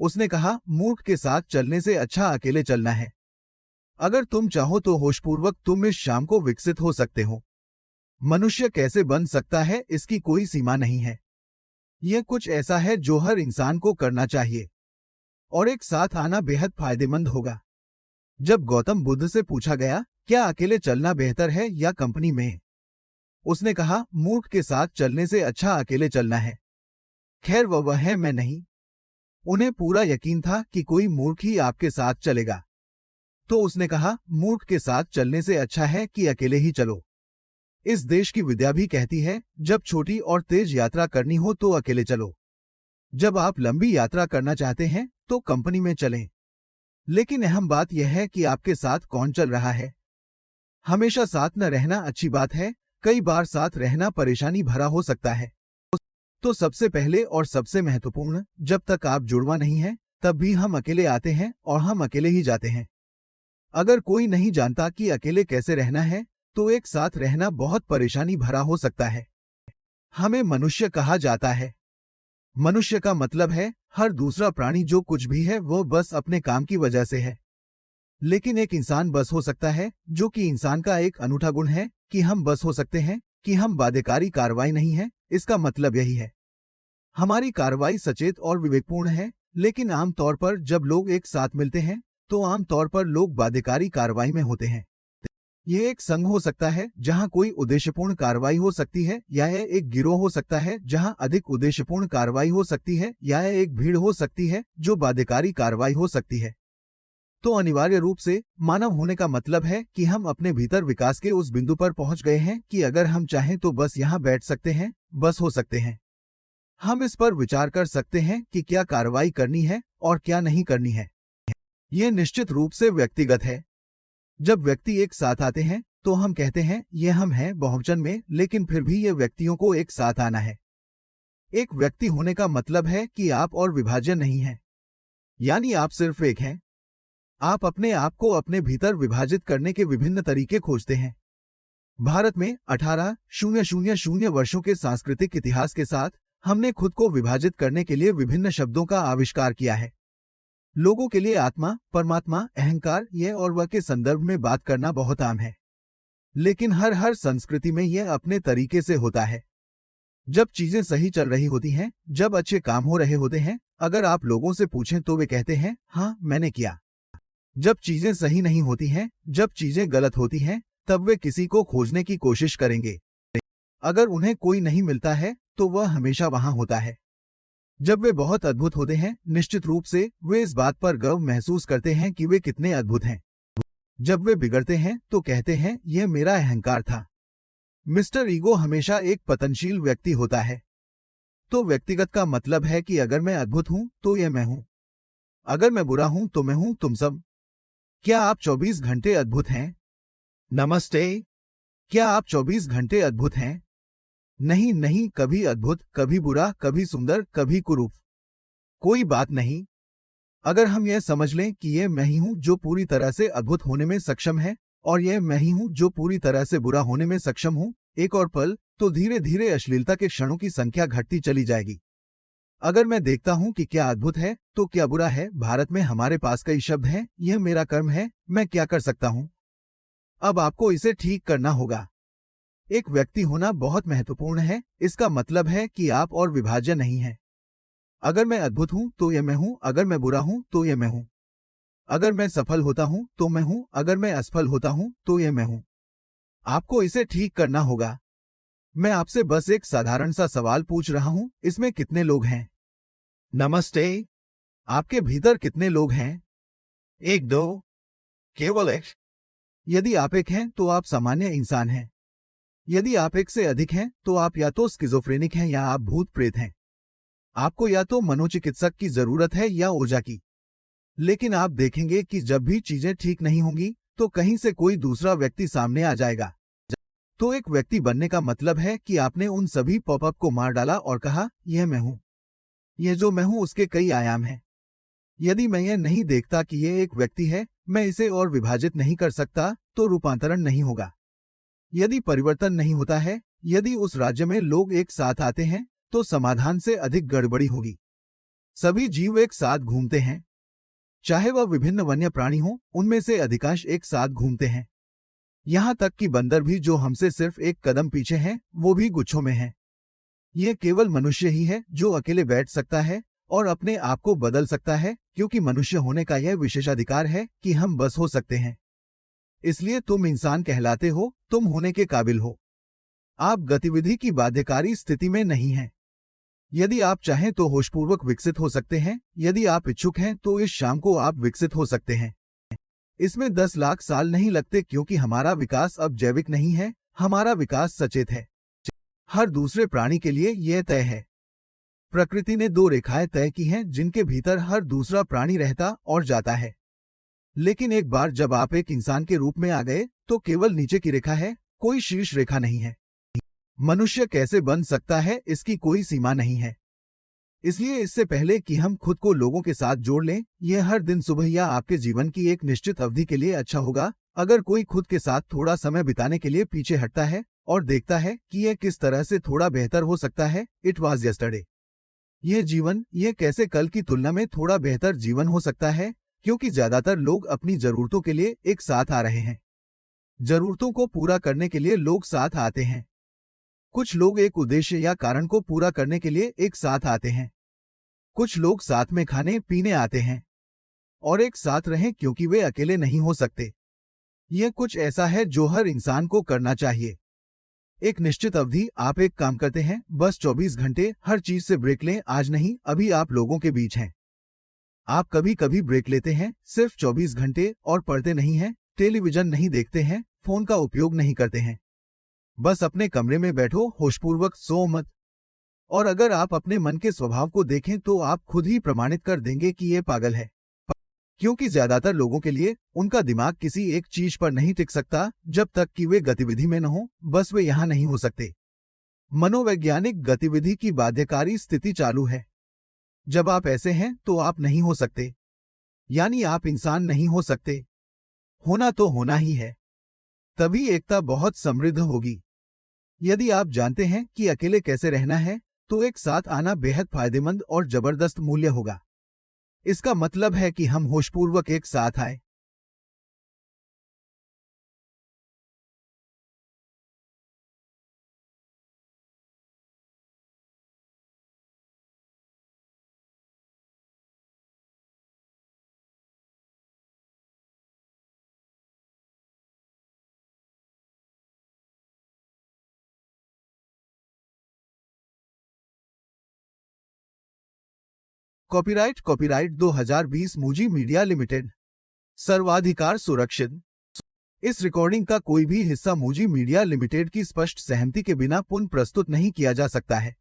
उसने कहा, मूर्ख के साथ चलने से अच्छा अकेले चलना है। अगर तुम चाहो तो होशपूर्वक तुम इस शाम को विकसित हो सकते हो। मनुष्य कैसे बन सकता है इसकी कोई सीमा नहीं है। यह कुछ ऐसा है जो हर इंसान को करना चाहिए और एक साथ आना बेहद फायदेमंद होगा। जब गौतम बुद्ध से पूछा गया, क्या अकेले चलना बेहतर है या कंपनी में, उसने कहा, मूर्ख के साथ चलने से अच्छा अकेले चलना है। खैर वह है मैं नहीं। उन्हें पूरा यकीन था कि कोई मूर्ख ही आपके साथ चलेगा, तो उसने कहा, मूर्ख के साथ चलने से अच्छा है कि अकेले ही चलो। इस देश की विद्या भी कहती है, जब छोटी और तेज यात्रा करनी हो तो अकेले चलो। जब आप लंबी यात्रा करना चाहते हैं तो कंपनी में चलें। लेकिन अहम बात यह है कि आपके साथ कौन चल रहा है। हमेशा साथ न रहना अच्छी बात है, कई बार साथ रहना परेशानी भरा हो सकता है। तो सबसे पहले और सबसे महत्वपूर्ण, जब तक आप जुड़वा नहीं है तब भी हम अकेले आते हैं और हम अकेले ही जाते हैं। अगर कोई नहीं जानता कि अकेले कैसे रहना है तो एक साथ रहना बहुत परेशानी भरा हो सकता है। हमें मनुष्य कहा जाता है। मनुष्य का मतलब है हर दूसरा प्राणी जो कुछ भी है वो बस अपने काम की वजह से है। लेकिन एक इंसान बस हो सकता है, जो कि इंसान का एक अनूठा गुण है कि हम बस हो सकते हैं, कि हम बाध्यकारी कार्रवाई नहीं है। इसका मतलब यही है, हमारी कार्रवाई सचेत और विवेकपूर्ण है। लेकिन आमतौर पर जब लोग एक साथ मिलते हैं तो आमतौर पर लोग बाध्यकारी कार्रवाई में होते हैं। यह एक संघ हो सकता है जहां कोई उद्देश्यपूर्ण कार्रवाई हो सकती है, या यह एक गिरोह हो सकता है जहां अधिक उद्देश्यपूर्ण कार्रवाई हो सकती है, या यह एक भीड़ हो सकती है जो बाध्यकारी कार्रवाई हो सकती है। तो अनिवार्य रूप से मानव होने का मतलब है कि हम अपने भीतर विकास के उस बिंदु पर पहुंच गए हैं कि अगर हम चाहें तो बस यहां बैठ सकते हैं, बस हो सकते हैं। हम इस पर विचार कर सकते हैं कि क्या कार्रवाई करनी है और क्या नहीं करनी है। यह निश्चित रूप से व्यक्तिगत है। जब व्यक्ति एक साथ आते हैं तो हम कहते हैं ये हम हैं बहुवचन में, लेकिन फिर भी ये व्यक्तियों को एक साथ आना है। एक व्यक्ति होने का मतलब है कि आप और विभाजन नहीं है, यानी आप सिर्फ एक हैं। आप अपने आप को अपने भीतर विभाजित करने के विभिन्न तरीके खोजते हैं। भारत में 1800 वर्षों के सांस्कृतिक इतिहास के साथ हमने खुद को विभाजित करने के लिए विभिन्न शब्दों का आविष्कार किया है। लोगों के लिए आत्मा, परमात्मा, अहंकार, यह और वह के संदर्भ में बात करना बहुत आम है। लेकिन हर संस्कृति में यह अपने तरीके से होता है। जब चीजें सही चल रही होती हैं, जब अच्छे काम हो रहे होते हैं, अगर आप लोगों से पूछें तो वे कहते हैं, हाँ मैंने किया। जब चीजें सही नहीं होती हैं, जब चीजें गलत होती हैं, तब वे किसी को खोजने की कोशिश करेंगे। अगर उन्हें कोई नहीं मिलता है तो वह हमेशा वहां होता है। जब वे बहुत अद्भुत होते हैं, निश्चित रूप से वे इस बात पर गर्व महसूस करते हैं कि वे कितने अद्भुत हैं। जब वे बिगड़ते हैं तो कहते हैं यह मेरा अहंकार था। मिस्टर ईगो हमेशा एक पतनशील व्यक्ति होता है। तो व्यक्तिगत का मतलब है कि अगर मैं अद्भुत हूं तो यह मैं हूं, अगर मैं बुरा हूं तो मैं हूं तुम सब। क्या आप 24 घंटे अद्भुत हैं? नमस्ते। क्या आप 24 घंटे अद्भुत हैं? नहीं नहीं, कभी अद्भुत, कभी बुरा, कभी सुंदर, कभी कुरूप, कोई बात नहीं। अगर हम यह समझ लें कि यह मैं ही हूं जो पूरी तरह से अद्भुत होने में सक्षम है और यह मैं ही हूं जो पूरी तरह से बुरा होने में सक्षम हूं, एक और पल, तो धीरे धीरे अश्लीलता के क्षणों की संख्या घटती चली जाएगी। अगर मैं देखता हूं कि क्या अद्भुत है तो क्या बुरा है। भारत में हमारे पास कई शब्द हैं, यह मेरा कर्म है, मैं क्या कर सकता हूं। अब आपको इसे ठीक करना होगा। एक व्यक्ति होना बहुत महत्वपूर्ण है। इसका मतलब है कि आप और विभाजन नहीं है। अगर मैं अद्भुत हूं तो यह मैं हूं, अगर मैं बुरा हूं तो यह मैं हूं, अगर मैं सफल होता हूं तो मैं हूं, अगर मैं असफल होता हूं तो यह मैं हूं। आपको इसे ठीक करना होगा। मैं आपसे बस एक साधारण सा सवाल पूछ रहा हूं, इसमें कितने लोग हैं? नमस्ते। आपके भीतर कितने लोग हैं? एक, दो, केवल एक? यदि आप एक हैं तो आप सामान्य इंसान हैं। यदि आप एक से अधिक हैं तो आप या तो स्किज़ोफ्रेनिक हैं या आप भूत प्रेत हैं। आपको या तो मनोचिकित्सक की जरूरत है या ऊर्जा की। लेकिन आप देखेंगे कि जब भी चीजें ठीक नहीं होंगी तो कहीं से कोई दूसरा व्यक्ति सामने आ जाएगा। तो एक व्यक्ति बनने का मतलब है कि आपने उन सभी पॉपअप को मार डाला और कहा यह मैं हूं। यह जो मैं हूं उसके कई आयाम हैं। यदि मैं यह नहीं देखता कि यह एक व्यक्ति है, मैं इसे और विभाजित नहीं कर सकता, तो रूपांतरण नहीं होगा। यदि परिवर्तन नहीं होता है, यदि उस राज्य में लोग एक साथ आते हैं, तो समाधान से अधिक गड़बड़ी होगी। सभी जीव एक साथ घूमते हैं, चाहे वह विभिन्न वन्य प्राणी हो, उनमें से अधिकांश एक साथ घूमते हैं। यहाँ तक कि बंदर भी, जो हमसे सिर्फ एक कदम पीछे हैं, वो भी गुच्छों में हैं। यह केवल मनुष्य ही है जो अकेले बैठ सकता है और अपने आप को बदल सकता है, क्योंकि मनुष्य होने का यह विशेषाधिकार है कि हम बस हो सकते हैं। इसलिए तुम इंसान कहलाते हो, तुम होने के काबिल हो। आप गतिविधि की बाध्यकारी स्थिति में नहीं हैं। यदि आप चाहें तो होशपूर्वक विकसित हो सकते हैं। यदि आप इच्छुक हैं तो इस शाम को आप विकसित हो सकते हैं। इसमें 10 लाख साल नहीं लगते, क्योंकि हमारा विकास अब जैविक नहीं है, हमारा विकास सचेत है। हर दूसरे प्राणी के लिए यह तय है। प्रकृति ने 2 रेखाएं तय की हैं जिनके भीतर हर दूसरा प्राणी रहता और जाता है। लेकिन एक बार जब आप एक इंसान के रूप में आ गए तो केवल नीचे की रेखा है, कोई शीर्ष रेखा नहीं है। मनुष्य कैसे बन सकता है, इसकी कोई सीमा नहीं है। इसलिए इससे पहले कि हम खुद को लोगों के साथ जोड़ लें, यह हर दिन सुबह या आपके जीवन की एक निश्चित अवधि के लिए अच्छा होगा अगर कोई खुद के साथ थोड़ा समय बिताने के लिए पीछे हटता है और देखता है कि यह किस तरह से थोड़ा बेहतर हो सकता है। It was yesterday. यह जीवन, यह कैसे कल की तुलना में थोड़ा बेहतर जीवन हो सकता है, क्योंकि ज्यादातर लोग अपनी जरूरतों के लिए एक साथ आ रहे हैं। जरूरतों को पूरा करने के लिए लोग साथ आते हैं। कुछ लोग एक उद्देश्य या कारण को पूरा करने के लिए एक साथ आते हैं। कुछ लोग साथ में खाने पीने आते हैं और एक साथ रहें क्योंकि वे अकेले नहीं हो सकते। यह कुछ ऐसा है जो हर इंसान को करना चाहिए। एक निश्चित अवधि आप एक काम करते हैं, बस 24 घंटे हर चीज से ब्रेक लें। आज नहीं, अभी आप लोगों के बीच हैं। आप कभी कभी ब्रेक लेते हैं, सिर्फ 24 घंटे, और पढ़ते नहीं हैं, टेलीविजन नहीं देखते हैं, फोन का उपयोग नहीं करते हैं। बस अपने कमरे में बैठो, होशपूर्वक सो मत। और अगर आप अपने मन के स्वभाव को देखें तो आप खुद ही प्रमाणित कर देंगे कि यह पागल है, क्योंकि ज्यादातर लोगों के लिए उनका दिमाग किसी एक चीज पर नहीं टिक सकता जब तक कि वे गतिविधि में न हो, बस वे यहां नहीं हो सकते। मनोवैज्ञानिक गतिविधि की बाध्यकारी स्थिति चालू है। जब आप ऐसे हैं तो आप नहीं हो सकते, यानी आप इंसान नहीं हो सकते। होना तो होना ही है, तभी एकता बहुत समृद्ध होगी। यदि आप जानते हैं कि अकेले कैसे रहना है, तो एक साथ आना बेहद फायदेमंद और जबरदस्त मूल्य होगा। इसका मतलब है कि हम होशपूर्वक एक साथ आए। Copyright copyright 2020 Mooji Media Limited. सर्वाधिकार सुरक्षित। इस रिकॉर्डिंग का कोई भी हिस्सा मूजी मीडिया लिमिटेड की स्पष्ट सहमति के बिना पुनः प्रस्तुत नहीं किया जा सकता है।